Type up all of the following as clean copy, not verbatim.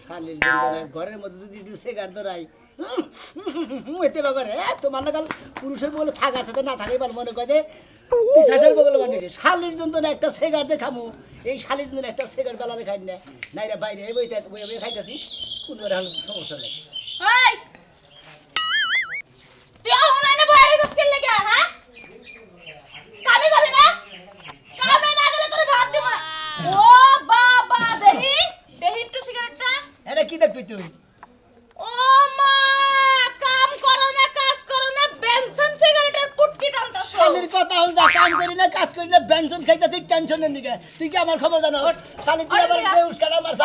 শালির জন্য ঘরের মধ্যে যদি সিগারেট ধরাই এতে বাগরে তোমার না কাল পুরুষের বলে থাকার সাথে না থাকাই ভালো মনে করে যে বিশ্বাসের বগলে বানিয়েছে শালির জন্য একটা সিগারেট খামু এই শালির জন্য একটা সিগারেট বালালে খাই না নাইরা বাইরে এই বইতে বই খাইতেছি কোনো সমস্যা নেই। তুই এখন এনে বাইরে সস্কেল লাগা হ্যাঁ কামে যাবি না কামে না গেলে তোরে ভাত দেব না। ও বাবা দেহি দেহি একটু সিগারেটটা এটা কি দেখবি তুই? ও মা কাম করো না কাজ করো না বেনসন সিগারেটের পুটকি টানতাছ। শালির কথা হল যা কাম করি না কাজ করি না বেনসন খাইতাছি টেনশনের নিকে তুই কি আমার খবর জানো? শালি তুই আবার যে উস্কাটা মারছ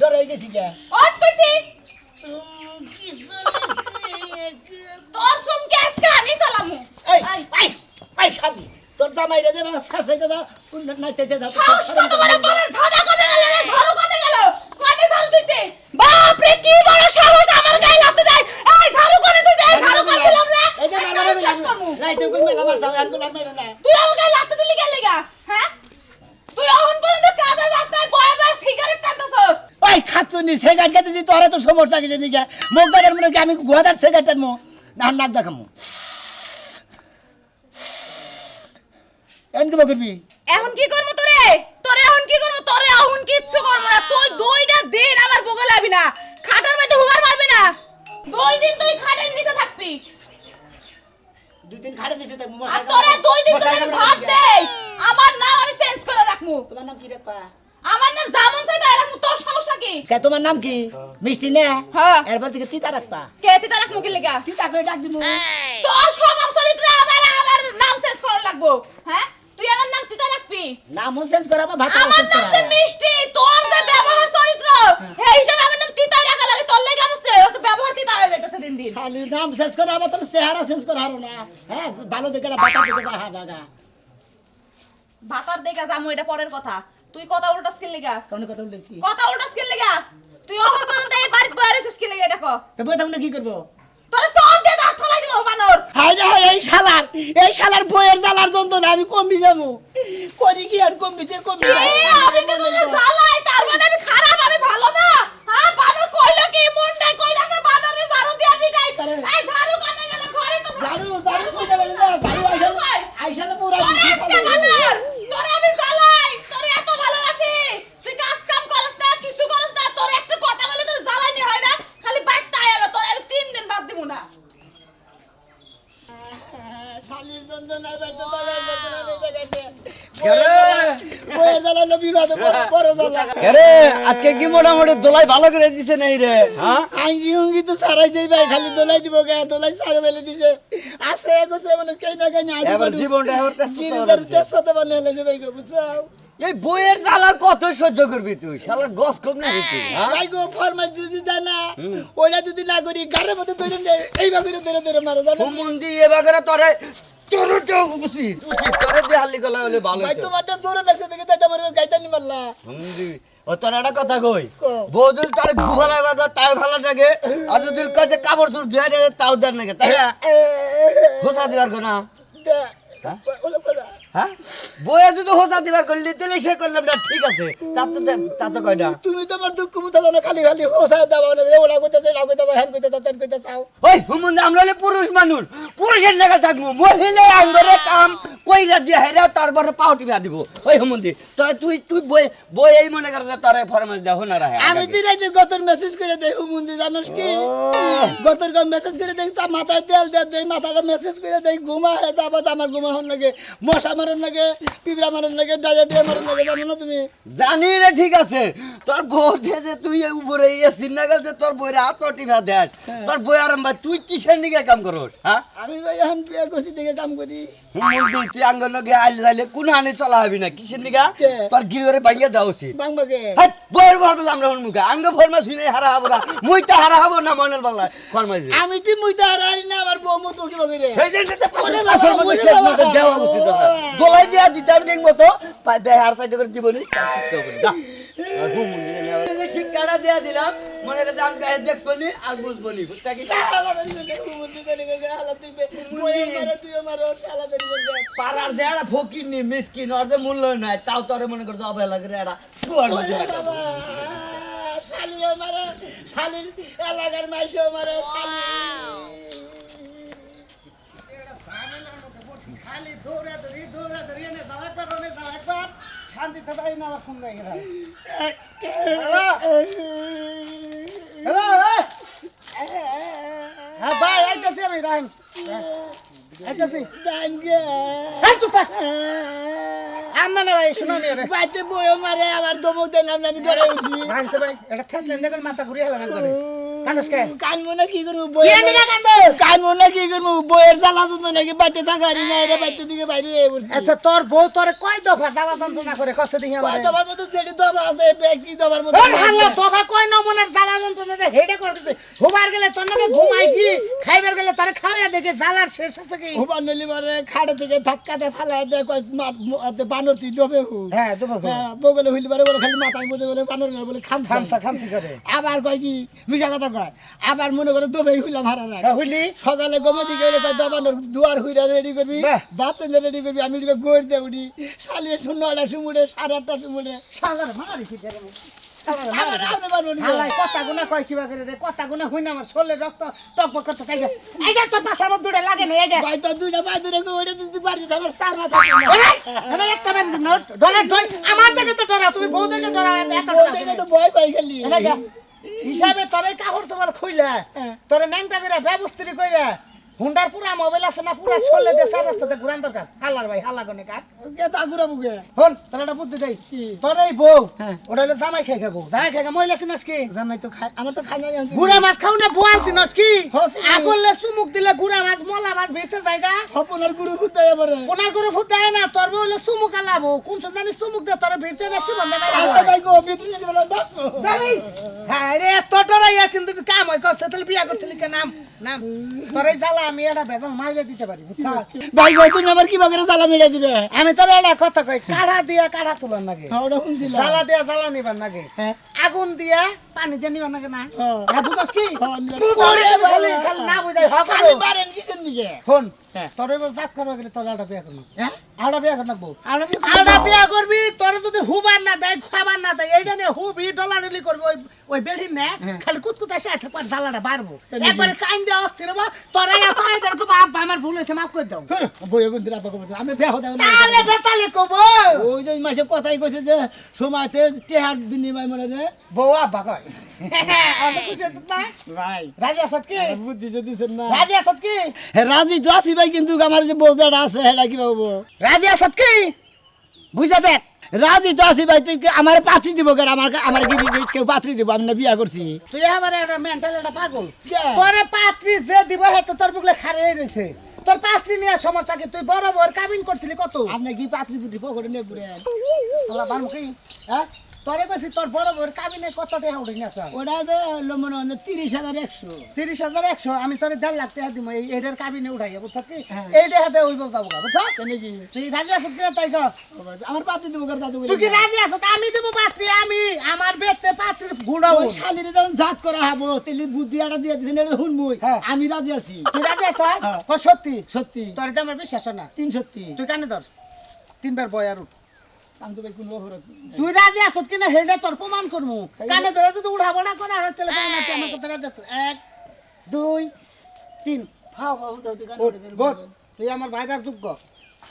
ডরে গেছি কে ওট কইছি তুম কি শুনেছি তোর সুম গ্যাস কা আমি চালামু। এই এই এই শালি তোর জামাই রে যে শাসাইতে দাও কোন নাইতেছে দাও সাহস কত বড় বড় ধাঁধা কোনে গেল রে ঝাড়ু কোনে গেল কোনে ঝাড়ু দিতে বাপ রে কি বড় সাহস আমার গায়ে লাগতে যায়। এই ঝাড়ু কোনে তুই দে ঝাড়ু কোনে দিলাম রে এই যে মারবা বিলামু রাইতে কোন মেলা মারছাও আনগুল আর মাইরো না তুই আমার গায়ে লাগতে দিলি কেন লাগা হ্যাঁ তুই এখন পর্যন্ত কাজে যাস না বয়ে বয়ে সিগারেট টানতাছস। ওই খাচ্ছনি সিগারেট খেতেছি তোরে তো সমস্যা কিছু নিকে মুখ দেখার মনে কি আমি গুহাদার সিগারেট টানমু না নাক দেখামু এনকে বকরবি এখন কি করব তোরে তোরে এখন কি করব তোরে এখন কিচ্ছু করব না তুই দুইটা দিন আমার বগলে আবি না খাটের মধ্যে হুমার মারবি না 2 দিন তুই খাটের নিচে থাকবি দুই দিন খাড়ে নিচে থাকমু আর তোরে 2 দিন তোরে ভাত দেই আমার নাম আমি চেঞ্জ করে রাখমু। তোমার নাম কি রে পা? আমার নাম জামন সাইদা রাখমু তোর সমস্যা কি? কে তোমার নাম কি? মিষ্টি না হ্যাঁ এরপর থেকে তিতা রাখবা কে তিতা রাখমু কি লাগা তিতা কই ডাক দিমু তোর স্বভাব চরিত্র আমার নাম চেঞ্জ করা লাগবো হ্যাঁ তুই আমার নাম তিতা রাখবি নাম চেঞ্জ করা আমার ভাত আমার চেঞ্জ নাম করা তো মিষ্টি তোর যে ব্যবহার চরিত্র এই হিসাবে আমার নাম তিতা রাখা লাগে তোর লাগি আমার ব্যবহার তিতা হয়ে যাইতেছে দিন দিন। খালি নাম চেঞ্জ করা আমার তোর চেহারা চেঞ্জ করা হারো না হ্যাঁ ভালো দেখে না বাতা দেখে যা হা বাগা ভাতার দেখা যামু এটা পরের কথা তুই কথা উল্টাস কি লাগা কোন কথা বলেছি কথা উল্টাস কি লাগা তুই এখন পর্যন্ত এই বাড়িতে বয়ারে সুস্কি লাগা এটা কো তো বই থাকলে কি করব? তোর সব দিয়ে দাঁত ফলাই দিব বানর। হাই রে হাই এই শালার বইয়ের জ্বালার যন্ত্রণা আমি কমবি যাবো করি কি আর কমবিতে কমবি আমি তো তোরে জ্বালাই তার মানে আমি খারাপ আমি ভালো না হ্যাঁ বানর কইলো কি মুন্ডা কইলাছে বানরে ঝাড়ু দিয়ে আমি নাই এই ঝাড়ু কানে গেলে ঘরে তো ঝাড়ু কই যাবে না ঝাড়ু আইসালে পুরা তোরে আজকে বানর তোরে আমি জ্বালাই তোরে এত ভালোবাসি তুই কাজ কাম করছ না কিছু করছ না তোর একটা কথা বলে তোর জ্বালানি হয় না খালি বাইকটা আইলো তোরে আমি 3 দিন বাদ দিব না। শালির যন্ত্রণা বেঁচে থাকার যন্ত্রণা নেই দেখাতে আজকে কি মোটামুটি দোলাই ভালো করে দিছে নাই রে হ্যাঁ আঙ্গি উঙ্গি তো সারাই যাই ভাই খালি দোলাই দিব গায়ে দোলাই সারা বেলে দিছে আসে এগোছে মানে কেই না কেই না এবার জীবনটা এবার তেজপাতা বানালে যে ভাই গো বুঝাও এই বইয়ের জ্বালার কত সহ্য করবি তুই শালার গস কম না তুই হ্যাঁ ভাই গো ফরমাইশ যদি দেয় না ওইটা যদি না করি গারের মধ্যে ধরে এইভাবে ধরে মারো জানো হুমুন্দি এবারে তোরে তোরে তো উচিত তোরে দিয়ে হাল্লি গলা হলে ভালো ভাই তোমারটা জোরে লাগছে দেখে তাই আমার গাইতানি মারলা হুমুন্দি ও তোর একটা কথা কই কো। বৌদুল তার গুভালা বাগা তাই ভালো লাগে আর যদি কাজে কাপড় চোর ধুয়ে দে তাও দেন নাকি তাই না হোসা দিবার কোনা হ্যাঁ বইয়ে যদি হোসা দিবার করলি তাহলে সে করলাম না ঠিক আছে তা তো কয় না তুমি তো আমার দুঃখ বুঝা জানো খালি খালি হোসা দাও না ওরা কইতাছে না কইতাছে হ্যান কইতাছে তেন কইতাছে ওই হুমুন্দি আমরা হলে পুরুষ মানুষ পুরুষের নাগাল থাকবো মহিলা আঙ্গরে কাম কইরা দিয়ে হেরা তারপরে পাউটি ভা দিব ওই হুমুন্দি তো তুই বই এই মনে করে তারে ফরমাস দাও না রাহে আমি দিনে যে গতর মেসেজ করে দেই হুমুন্দি জানোস কি গতর কম মেসেজ করে দেই তা মাথায় তেল দেই মাথাটা মেসেজ করে দেই ঘুমা হয় তারপর আমার ঘুমা হন লাগে মশা মারন লাগে পিঁপড়া মারন লাগে ডায়রিয়া মারন লাগে জানো না তুমি জানি রে ঠিক আছে তোর বউ যে তুই উপরে এসির নাগাল যে তোর বইরে হাত পাউটি ভা দেয় তোর বই আরাম ভাই তুই কিসের নিকে কাম করস হ্যাঁ আমি ভাই এখন বিয়ে করছি দেখে কাম করি হুমুন্দি তুই আঙ্গন নগে আইলে যাইলে কোন হানি চলা হবি না কিসের নিকা কে? তোর গিরে ভাঙিয়ে দেওয়া উচিত বাংবাকে হাট বইয়ের ফরমাস আমরা হন মুখে আঙ্গ ফরমাস শুনে হারা হবো না মুইটা হারা হবো না ময়নাল বাংলা ফরমাস আমি তো মুইতা হারাই না আমার বউ মতো কি বলি রে সেই যে কোনে মাসের মধ্যে শেষ মতো দেওয়া উচিত না দোলাই দিয়া দিতাম ঠিক মতো হার সাইড করে দিবনি তার শিখতে হবে না আর হুমুন্দি যে শিক্ষাটা দেয়া দিলাম মনে করে আমি গায়ে দেখবনি আর বুঝবনি বুঝছা কি পাড়ার যে একটা ফকিরনি মিসকিন ওর যে মূল্য নাই তাও তোরে মনে করছে অবহেলা করে একটা কুয়ার মধ্যে রাখা। শালি শালিও মারে শালির এলাকার মাইসেও মারে শালি খালি দৌড়া ধরি এনে যাও একবার ওনে যাও একবার শান্তিতে পাই না আমার ফোন দেখে দাও হ্যালো হ্যাঁ ভাই আইতাছি আমি রাহিম আইতাছি দাঙ্গে চুপ থাক আমনা না ভাই শুনো আমি বাইতে বইও মারে আবার দমক দিলাম আমি ডরে উঠি ভাইছে ভাই এটা থাকলে দেখুন মাথা ঘুরিয়ে হেলাম একবারে কান্দস কে কানবো না কি করবো বই কি নিগা কান্দস কানবো না কি করবো বইয়ের জ্বালা তো নাকি বাইতে থাকারি না এটা বাইতে দিকে বাইরে আচ্ছা তোর বউ তোরে কয় দফা জ্বালা যন্ত্রণা করে কষ্ট দিই আমার দবার মতো যেটি দবা আছে ব্যক্তি দবার মতো ওই হাল্লা দফা কয় নমুনার জ্বালা যন্ত্রণা দে হেডে করতেছে ঘুমার গেলে তোর নাকি ঘুমাই কি খাইবার গেলে তোরে খাওয়া দেখে জ্বালার শেষ আছে কি হুবান নলি মারে খাড়ে থেকে ধাক্কাতে ফালাই দেয় কয় বানর তুই দবে হু হ্যাঁ দফা বগলে হইলি পারে বলে খালি মাথায় মধ্যে বলে বানর বলে খামসা খামসি করে আবার কয় কি মিশা কথা কয় আবার মনে করে দবেই হইলাম হারা রাখ হ্যাঁ হইলি সকালে গমে দিকে এলে কয় দবানোর দুয়ার হইরা রেডি করবি বাহ। বাপ রেডি করবি আমি এদিকে গোড় দিয়ে উঠি শালিয়ে 9টা সুমুড়ে 8:30টা সুমুড়ে শালার মারি কি করে আবার আপনি পারবো না হালাই কথা গুনা কয় কিবা করে রে কথা গুনা হইনা আমার শরীরে রক্ত টকবক করতে চাই এইটা তোর পাশার মধ্যে দুড়ে লাগে না এইটা ভাই তো দুইটা পাই ধরে ওইটা দিতে পারছিস আমার সার মাথা আরে একটা বেন নোট ডলার ধই আমার থেকে তো ডরা তুমি বউ থেকে ডরা এত ও দেখে তো ভয় পাই খালি এনে যা হিসাবে তোরে কাপড় চোপড় খুইলা তোরে ন্যাংটা করে ব্যবস্থিত কইরা হুন্ডার পুরা মোবাইল আছে না পুরা শরীরে দে সার রাস্তাতে ঘুরান দরকার হালার ভাই হালা গনে কাট কে তা ঘুরা বুকে হন তোর একটা বুদ্ধি দেই তোর এই বউ হ্যাঁ। ওটা হলো জামাই খেয়ে খাবো জামাই খেয়ে মহিলা চিনাস কি জামাই তো খাই আমার তো খাই না গুড়া মাছ খাও না বোয়াল চিনাস কি হ্যাঁ, চিনি। আগলে চুমুক দিলে গুড়া মাছ মলা মাছ ভিড়তে জায়গা হপনার গুরু ফুটতে এবারে কোনার গুরু ফুট দেয় না তোর বউ হলে চুমুক আলাবো কোন সন্ধানি চুমুক দে তোর ভিড়তে না সিবন দে আল্লাহ ভাই গো বিদ্রি বলে বাস যাবি হ্যাঁ রে তোটারা ইয়া কিন্তু কাম হয় কষ্ট তাহলে বিয়া করছিলি কে নাম নাম তোর এই জ্বালা আমি এটা বেতন মাইলে দিতে পারি বুঝছা ভাই গো তুমি আবার কি বাগরে জ্বালা মেরে দিবে আমি তোর এটা কথা কই কাড়া দিয়া কাড়া তোলার নাকি হ্যাঁ ওটা শুনছিলাম জ্বালা দিয়া জ্বালা নিবার নাকি হ্যাঁ। আগুন দিয়া পানি দিয়ে নিবার নাকি না হ্যাঁ। হ্যাঁ বুঝছ কি হ্যাঁ, নিবার। বুঝছ ওরে রে, বাবা। খালি খালি না বুঝাই হক খালি মারেন কিসের নিকে ফোন হ্যাঁ। তোর এবার জাত করবা গেলে তোর আড়া বিয়া করবি হ্যাঁ আড়া বিয়া কর নাকবো আর আড়া বিয়া করবি তোর যদি হুবার না দেয় খাবার না দেয় এইটা নিয়ে হুবি ডলাডলি করবি ওই ওই বেড়ি নে খালি কুতকুতাই সাথে পর জ্বালাটা বাড়বো একবারে কাইন দেওয়া অস্থির হবো তোরা পায়ে দেখো বাপ আমার ভুল হয়েছে মাফ করে দাও বইয়ে কিন্তু রাখবো আমি বিয়া হতে তাহলে বেতালে কবো ওই যে মাসে কথাই কইছে যে সময়তে টেহার বিনিময় মনে রে বউ আব্বা কয় অনেক খুশি হতো না ভাই রাজি আসাদ কি বুদ্ধি যে দিছেন না রাজি আসাদ কি হ্যাঁ রাজি তো আছি ভাই কিন্তু আমার যে বোঝাটা আছে সেটা কি পাবো রাজি আসাদ কি বুঝা দেখ রাজি তো আছি ভাই তুই আমার পাত্রী দিব কেন আমার আমার কি কেউ পাত্রী দিব আমি না বিয়া করছি তুই আবার একটা মেন্টাল একটা পাগল কে? তোরে পাত্রী যে দিব হেতো তোর বুকলে খারেই রইছে তোর পাত্রী নিয়ে সমস্যা কি তুই বড় বড় কাবিন করছিলি কত আপনি কি পাত্রী পুত্রী পকেটে নিয়ে ঘুরে তোলা বানু কি হ্যাঁ তোরে কইছি তোর বড় বড় কাবিনে কত টাকা উঠে নিয়েছ ওটা তো মনে হয় 30,100 30,100 আমি তোরে 1.5 লাখ টাকা দিব এইটার কাবিনে উঠাইয়া বুঝছ কি হ্যাঁ। এইটা হাতে হইব যাবো বুঝছ কেন কি তুই রাজি আছিস কিনা তাই কর আমার পাত্রী দিব কেন দাদু তুই কি রাজি আছিস আমি দেবো পাত্রী আমি আমার বেতে পাত্রীর গুড়াও ওই শালিরে যখন জাত করা হবো তেলি বুদ্ধি আটা দিয়ে দিছেন এটা শুনবই হ্যাঁ। আমি রাজি আছি তুই রাজি আছিস হ্যাঁ। সত্যি সত্যি তোর তো আমার বিশ্বাস হয় না 3 তুই কানে ধর 3 বার বয় আর উঠ। আমি তো ভাই কোন অপরাধ তুই রাজি আছিস কিনা হেডে তোর প্রমাণ করমু কানে ধরে তুই উঠাবো না করে আর তেলে না তুই আমার কথা রাজি আছিস 1 2 3 ফাও ফাও দাও তুই গুড গুড তুই আমার ভাইরার যোগ্য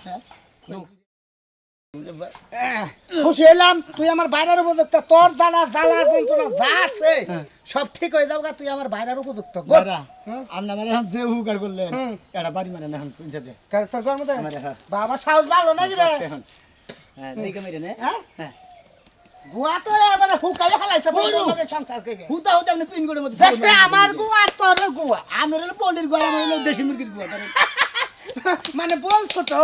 হ্যাঁ খুশি হলাম তুই আমার বাইরের উপযুক্ত তোর জ্বালা জ্বালা যন্ত্রণা যা আছে সব ঠিক হয়ে যাবো তুই আমার বাইরের উপযুক্ত গুড দাদা আপনি মানে এখন যে হুকার করলেন হুম। এটা বাড়ি মানে না এখন পঞ্চায়েতে তোর ঘর মধ্যে আমারে, হ্যাঁ। বাবা সাউল ভালো নাকি রে এখন হ্যাঁ দেখে মেরে নে হ্যাঁ হ্যাঁ গুয়া তো এবারে হুকাই হালাইছে বড়। বড় সংসার করে হুতা হুতা আপনি পিন করে মতো দেখতে আমার গুয়া আর তোর গুয়া আমার হলো পলির গোয়া আমার হলো দেশি মুরগির গোয়া মানে বলছো তো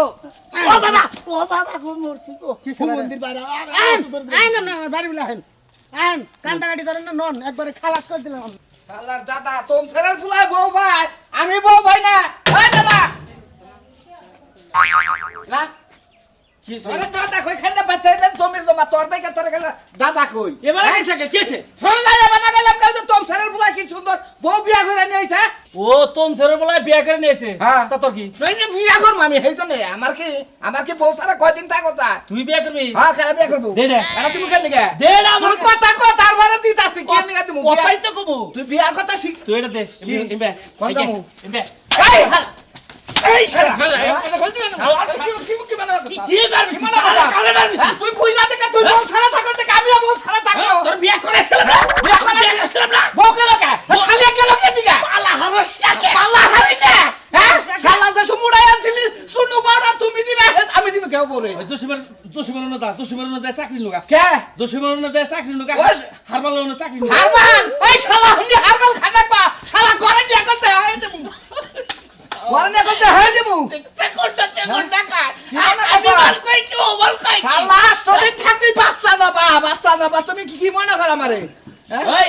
ও বাবা গো মরছি গো কি কি ছেলে রে? মন্দির বাইরে আইন না আমার বাড়ি বলে আইন আইন কান্দাকাটি করেন না নন একবারে খালাস করে দিলাম শালার দাদা তোম ছেড়ে ফুলাই বউ ভাই আমি বউ ভাই না ওই দাদা না কি আরে দাদা কই খাইতে পাতে দেন জমির জমা তোর দেখে তোর গেল দাদা কই এবার আইছে কে কেছে সন্ধ্যা বানা গেলাম কাল তোম ছেড়ে ফুলাই কি সুন্দর বউ বিয়া করে নিয়েছে ও তোম ছেড়ে বলাই বিয়ে করে নিয়েছে হ্যাঁ। তা তোর কি তুই যে বিয়া করবো আমি এই জন্য আমার কি বউ সারা কয়দিন থাকো তা তুই বিয়ে করবি হ্যাঁ কেন বিয়া করবো দে দে এটা তুমি কেন নিগে দে না আমার তুই কথা কো তারপরে দিতাছি কেন নিগে তুমি কথাই তো কমু তুই বিয়ার কথা শিখ তুই এটা দে কি? ইমবে কোন দামু? ইমবে এই এই শালা কি করবি কারে মারবি তুই বুঝলা থেকে তুই বউ সারা থাকো থেকে আমিও বউ সারা থাকো তোর বিয়ে করেছিলাম না বিয়া করেছিলাম না বউ কে লোকে শালি কে লোকে দিগা পালা হারসাকে পাল্লা হারিছে হ্যাঁ শালা যে মুড়াই আনছিলি শুনু বাড়া তুমি দিবে আমি দিবে কেউ বলে জসিমের না চাকরি লোকা কে জসিমের না চাকরি লোকা ওই হারবাল না চাকরি লোকা হারবাল ওই শালা হিন্দি হারবাল খাতা পা শালা ঘরে নিয়ে করতে হয় দেবু ঘরে নিয়ে করতে হয় দেবু চেকর টাকা আমি বল কই কি বল কই শালা সদিন থাকবি বাচ্চা না তুমি কি মনে কর আমারে ওই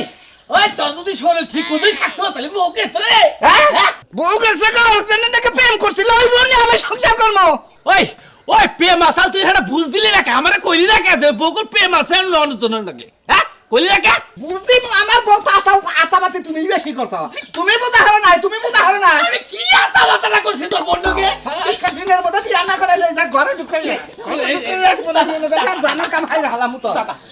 ওই তোর যদি শরীর ঠিক মতোই থাকতো তাহলে ওকে তোরে হ্যাঁ বউ গেছে গো ওখানে থেকে প্রেম করছিল ওই বলে আমি সংসার করব ওই ওই প্রেম আসাল তুই এটা বুঝ দিলি না কে আমারে কইলি না কে বউকর প্রেম আছে লনজন নাকি হ্যাঁ কইলি না কে বুঝছি আমার বউ আতাবাতি তুমি বেশি করছো তুমি বোঝা হলো না তুমি বোঝা হলো না আমি কি আতা বাতা করছি তোর বন্ধুকে দিনের মধ্যে রান্না করে লই যা ঘরে ঢুকাই জানার কাম হাই হালামু তো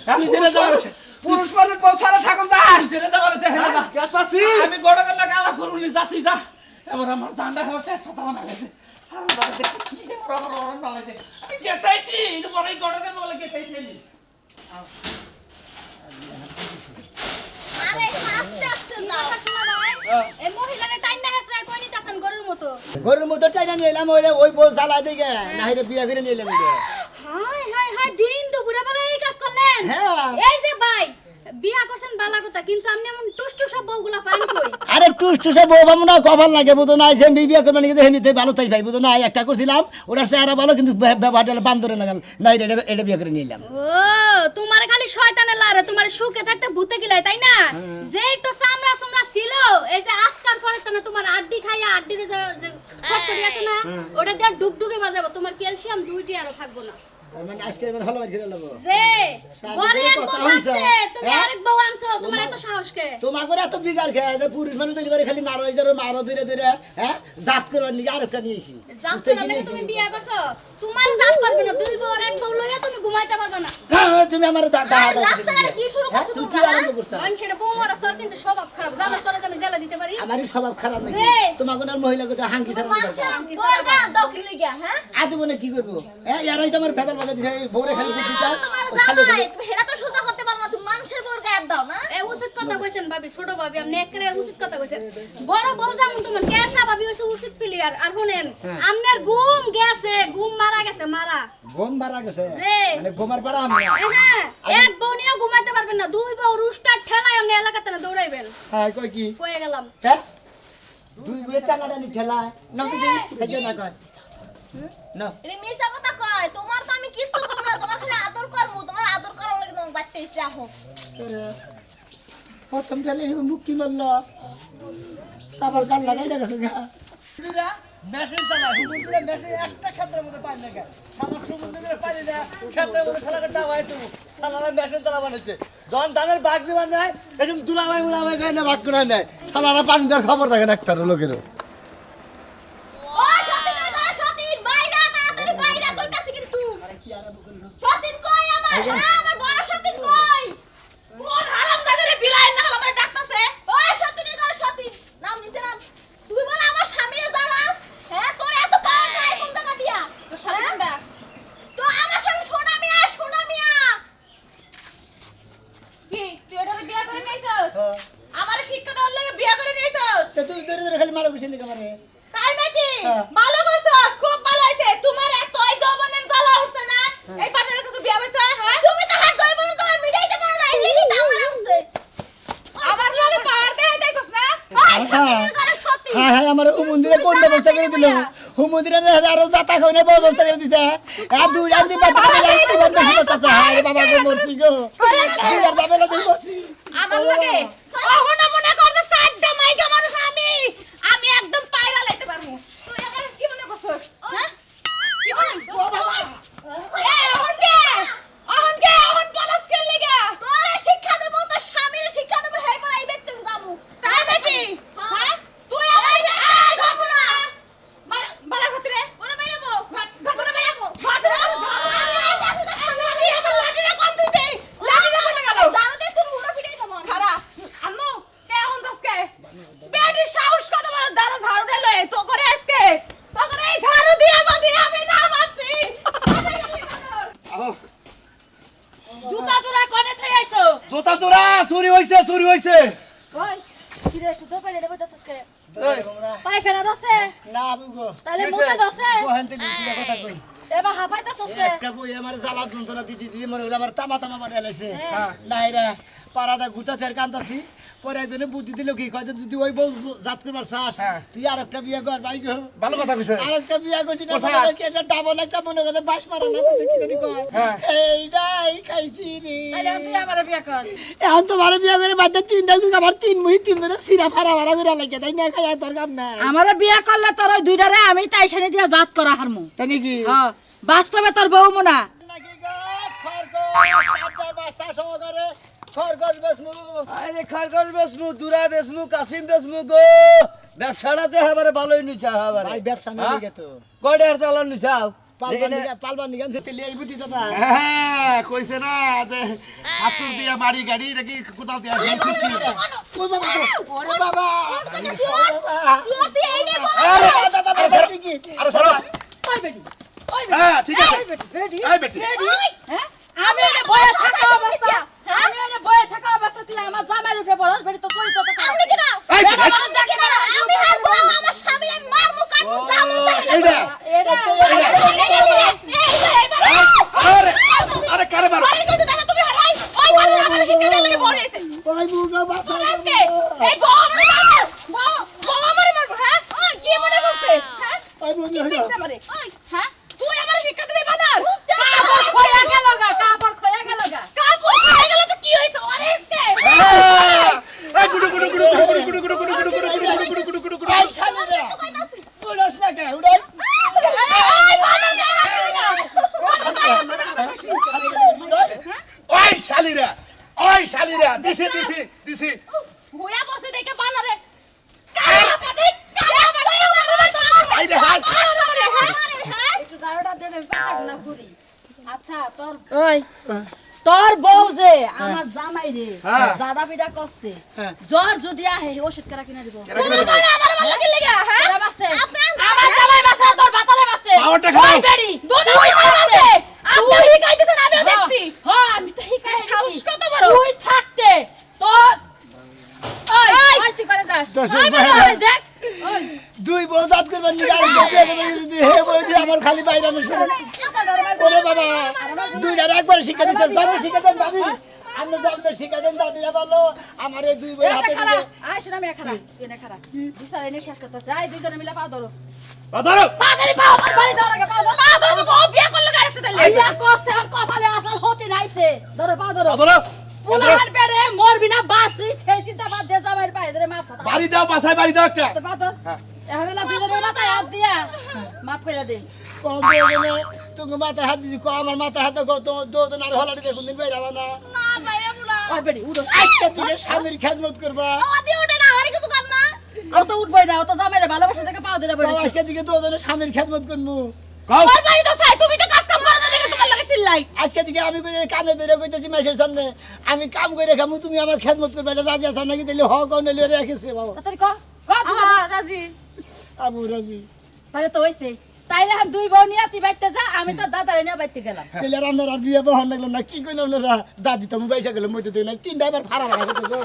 তুই জেনে যাবার আছে পুরুষ মানুষ বউ সারা থাকুন যা তুই জেনে যাবার আছে হেলে যা গেতাছি আমি গড় গড় গালা করব নি যা তুই যা এবার আমার জানডা হতে সতা বানা গেছে সারা বাবা দেখছি কি আমার ওরন না লাগে আমি গেতাইছি এটা বড়ই গড় গড় বলে গেতাইছি আরে আস্তে আস্তে যাও এই মহিলারে টাইম না হেসরাই কই নিতাছেন গরুর মতো গরুর মতো চাইনা নিয়ে এলাম ওই বউ জ্বালাই দিকে না হেরে বিয়া করে নিয়ে এলাম হাই হাই হাই দিন দুপুরে বেলা এই কাজ করলেন হ্যাঁ। এই যে ভাই বিয়া করছেন বালা কথা কিন্তু আপনি এমন টুষ্টু সব বউগুলা পান কই আরে টুসটুসে বউ বামু না কপাল লাগে বুঝো না আইসে বিয়া করবেন কিন্তু এমনিতে ভালো তাই ভাই বুঝো না একটা করছিলাম ওটার চেহারা ভালো কিন্তু ব্যবহারটা হলো বান্দরে না গেল না এটা বিয়া করে নিয়ে এলাম ও তোমার খালি শয়তানের লারে তোমার সুখে থাকতে ভূতে গিলাই তাই না যে একটু সামরা সুমরা ছিল এই যে আজকার পরে তো না তোমার আড্ডি খাইয়া আড্ডির যে ফটকরি আছে না ওটা দিয়ে ডুগডুগে বাজাবো তোমার ক্যালসিয়াম দুইটি আরো থাকবো না তার মানে আজকে এবার ভালো মার খেলে নেবো যে ঘরে এক কথা বউ হইছে। আছে তুমি হ্যাঁ? আরেক বউ আনছো তোমার এত সাহস কে তোমার করে এত বিগার খেয়ে যে পুরুষ মানুষ তৈরি করে খালি নারো ধরে মারো ধরে ধরে হ্যাঁ জাত করবার নিয়ে আরেকটা নিয়েছি জাত বুঝতে করে কি তুমি নিয়েছি? বিয়া করছো তোমার জাত করবে না দুই বউ আর এক বউ লইয়া তুমি ঘুমাইতে পারবে না হ্যাঁ, তুমি আমার আর রাস্তাঘাটে কি শুরু করছো তুই কি তোমরা আরম্ভ করছো মানুষের বউ মারা তোর কিন্তু স্বভাব খারাপ জানো তোরা যে আমি জেলা দিতে পারি আমারই স্বভাব খারাপ নাকি যে। তোমার কোন মহিলা কোথাও হাঙ্কি ছাড়া মানুষের বউটা দখল লইয়া হ্যাঁ আদি বলে কি করবো হ্যাঁ এরাই তো আমার ভেতর বাজা দিছে বউরে খালি দিতে তোমার ও খালি জামাই তুমি হেডা তো সোজা করতে পারো না তুমি মানুষের বউর গায়ে দাও না এ উচিত কথা কইছেন ভাবি ছোট ভাবি আপনি একরে উচিত কথা কইছেন বড় বউ যেমন তোমার কেরসা ভাবি হইছে উচিত প্লেয়ার আর শুনেন আমনের ঘুম গেছে ঘুম মারা গেছে মারা গম মারা গেছে যে। মানে গোমার পারা আমরা হ্যাঁ এক বউ নিয়ে ঘুমাইতে পারবেন না দুই বউ রুস্টার ঠেলায় আপনি এলাকাতে না দৌড়াইবেন হ্যাঁ কই কি কয়ে গেলাম হ্যাঁ দুই বইয়ের টানাটানি ঠেলায় না শুধু খাইতে না কয় না এটা মিছা কথা কয় তোমার তো আমি কিছু করব না তোমার খালি আদর করব তোমার আদর করার লাগি তোমার বাচ্চা ইচ্ছা আহো প্রথম ঠেলে মুখ কি মারল সাবার গাল লাগাই না গেছে গা মেশিন চালায় হুমুন্দিরা মেশিন একটা ক্ষেত্রের মধ্যে পানি না শালা সমুদ্রের পানি না ক্ষেত্রের মধ্যে শালাকে ডাবাই তুমি শালারা মেশিন চালা বানাইছে যখন ধানের বাঘ দিবার নাই এরকম দুলাভাই মুলাভাই গায় না বাঘ করে নেয় শালারা পানি দেওয়ার খবর থাকে না একটা লোকেরও ও সতীন ওই ঘরে সতীন বাইরা তাড়াতাড়ি বাইরা কইতাছি কিন্তু সতীন কই আমার হ্যাঁ আমার বড় সতীন কই কোন হারামজাদারে বিলাই না হল আমার ডাকতাছে ওই সতীনের ঘরে সতীন নাম নিচে নাম তুই বল আমার স্বামীরে দাঁড়াস হ্যাঁ তোর এত পাওয়ার নাই কোন টাকা দিয়া তো স্বামীটা তো আমার স্বামী সোনা মিয়া কি তুই ওটারে বিয়া করে নিয়েছস আমারে শিক্ষা দেওয়ার লাগি বিয়া করে নিয়েছস তো তুই ধরে ধরে খালি মারা গুছিয়ে নিকে মারে তাই নাকি হ্যাঁ। ভালো করছস খুব ভালো হইছে তোমার এত ওই যৌবনের জ্বালা উঠছে না এই পাটের কাছে বিয়া হইছে হ্যাঁ তুমি তো হাত যৌবনের তো মিটাইতে পারো না এই কি আমার আমছে আমার লাগে পাওয়ার দেখাইতেছস না ওই সতীনের ঘরে সতী হ্যাঁ হ্যাঁ আমার হুমুন্দিরে কোন ব্যবস্থা করে দিল হুমুন্দিরে আরো জাতা খাওয়ানোর ব্যবস্থা করে দিছে আর দুই রাজি পাতা তুই বেশি কথা হ্যাঁ রে বাবা গো মরছি গো দুইবার যাবে না তুই মরছি আমার লাগে ওহনা মনে কর যে সাইডটা মাইকা মানুষ আমি একদম পায়রা লাইতে পারবো তুই আমার কি মনে করছস হ্যাঁ কি মনে এই অহন বলস কে লাগা তোরে শিক্ষা দেব তো স্বামীর শিক্ষা দেব হের পর আইবে তুমি যামু তাই নাকি হ্যাঁ তুই আমার এই যাবো না হইছে চুরি হইছে ওই কি রে তুই তো পাইলে বইতাছস কে এই, পায়খানা দছে না বুগো তাহলে কি মুতে হইছে? দছে বহেন থেকে দুটা কথা কই এবা হাপাইতাছস কে একটা বই আমার জ্বালা যন্ত্রণা দিদি দিদি মনে হলো আমার তামা তামা বানিয়ে লাইছে হ্যাঁ। নাই রে পাড়াটা ঘুরতাছে আর কান্দাছি পরে একজনে বুদ্ধি দিল কি কয় যে যদি ওই বউ জাত করবার চাস হ্যাঁ। তুই আর একটা বিয়ে কর ভাই গো ভালো কথা কইছে আর একটা বিয়ে করছি না কোথায়? মনে কি একটা ডাবল একটা মনে করে বাস মারা না তুই কি জানি কয় হ্যাঁ। এইটাই খাইছি রে তাহলে তুই আমারে বিয়া কর এখন তো বারে বিয়ে করে বাদ তিনটা আবার তিন মুহি তিন ধরে সিরা ফারা ফারা করে লাগে তাই না খাই আর তোর কাম না আমারে বিয়া করলে তোর ওই দুইটারে আমি তাই সানি দিয়া জাত করা হারমু তাই নাকি হ্যাঁ বাস্তবে তোর বউ মুনা নাকি গো খরগোশ সাতটা বাচ্চা সহকারে খরগোশ বেসমু আরে খরগোশ বেসমু দুরা বেসমু কাসিম বেসমু গো ব্যবসাটাতে হাবারে ভালোই নিছা হাবারে ভাই ব্যবসা না হ্যাঁ? দিকে তো কয়টা আর চালান নিছাও পালবার নিগান যেতে লিয়ে বুদ্ধি দাদা হ্যাঁ কইছে না যে হাতুর দিয়া মারি গাড়ি নাকি কোথাও দিয়া গাড়ি ছুটছি ওই বাবা তো, ওরে বাবা তুই এই নে আরে দাদা বাবা কি আরে সরো ওই বেটি ওই হ্যাঁ ঠিক আছে এই বেটি বেটি এই বেটি হ্যাঁ আমি এনে বয়ে থাকা অবস্থা আমি এনে বয়ে থাকা অবস্থা তুই আমার জামাই রূপে বলস বেটি তো চরিত্র তো আমি কি না এই বেটা বেটি। মানুষ দেখে না আমি হারবো আমার স্বামী আমি মারমু কাটবো জামু এইটা এটা আরে আরে কারে মারো বাড়ি কইতে দাদা তুমি হারাই ওই বাড়ি আমার শিক্ষা দিয়ে লাগে বড়েছে ওই মুগা বাসা আজকে এই বউ আমারে মারবো বউ আমারে মারবো হ্যাঁ ওই কি মনে করছে হ্যাঁ ওই মুগা দেখছ আমারে ওই হ্যাঁ তুই আমারে শিক্ষা দিবি বানার কাপড় খোয়া গেল গা কাপড় খোয়া গেল গা কাপড় খোয়া গেল তো কি হইছে ওরে আজকে এই গুডু গুডু গুডু গুডু গুডু গুডু গুডু গুডু গুডু গুডু গুডু গুডু গুডু গুডু গুডু এই শালে রে উড়স না কে উড়াই এই বাজার ওই শালিরা ওই শালিরা দিছি দিছি দিছি হুয়া বসে দেখে বানারে কালা কাটে কালা কাটে এই রে হাই একটু দারোটা দেবে পেটাক না ঘুরি আচ্ছা তোর ওই তোর বউ যে আমার জামাই রে হ্যাঁ। জাদা পিটা করছে হ্যাঁ। জ্বর যদি আহে ওষুধ কেরা কিনা দিব কেরা কিনা দিব? আমার ভালো কি লাগা হ্যাঁ কেরা বাসে আমার জামাই বাসে তোর বাতারে বাসে পাওয়ারটা খাও। ওই বেড়ি দুটো ওই বাসে আপনি হিকাইতেছেন আমিও দেখছি হ্যাঁ আমি তো হিকাই সাহস কত বড় তুই থাকতে তোর ওই তুই করে যাস দশ ওই বছর বেড়ি, ওই দেখ ওই দুই বউ জাত করবার নিগার বিয়ে করবার যদি হে বলে দি আমার খালি বাইরে আমি শুনে ওরে বাবা দুইটার একবার শিক্ষা দিতে জন্ম শিক্ষা দেন ভাবি আমি জন্ম শিক্ষা দেন দাদিরা বললো আমার এই দুই বই হাতে দিলে আয় শোনা আমি খারাপ এনে খারাপ বিচার এনে শেষ করতেছে আয় দুইজনে মিলে পাও ধরো বাদারো তাড়াতাড়ি পাও ধর বাড়ি যাওয়ার আগে পাও ধরো বউ বিয়ে করলে গাড়িতে দিলে বিয়ে করছে আর কপালে আসল হতে নাইছে ধরো পাও ধরো বাদারো পুলার বেড়ে মরবি না বাসবি সেই চিন্তা বাদ দিয়ে যাবার পায়ে ধরে মাছ সাথে বাড়ি দাও বাসায় বাড়ি দাও একটা পাও ধর এখন না দুইজনের মাথায় হাত দিয়া মাফ করে দে দুজনে তুমি মাথায় হাত দিছি আমার মাথায় হাতে দুজন আর হলাড়ি দেখুন দিন বাইরে না না বাইরে পুলা ওই বেড়ি উড়ো আজকে থেকে স্বামীর খেজমত করবা ওদি উঠে না আর কিছু কর না ও তো উঠবই না ও তো জামাইরে ভালোবাসা থেকে পাও ধরে বড় আজকে থেকে দুজনে স্বামীর খেজমত করবো কও তোর বাড়ি তো চাই তুমি তো কাজ কাম করো না দেখে তোমার লাগে চিল্লাই আজকে থেকে আমি কই কানে ধরে কইতেছি মাসের সামনে আমি কাম করে খামু তুমি আমার খেদমত করবে এটা রাজি আছো নাকি দিলে হ কও নইলে রেখেছে বাবা তাড়াতাড়ি ক রাজি আবু রাজি তাহলে তো হইছে তাইলে আমি দুই বউ নিয়ে তুই বাইতে যা আমি তো দাদারে নিয়ে বাইতে গেলাম তাহলে আর আপনার আর বিয়ে বহন লাগলো না কি কইলো আপনারা দাদি তো মুবাইসা গেল মইতে দিন তিন ড্রাইভার ভাড়া ভাড়া করতে তো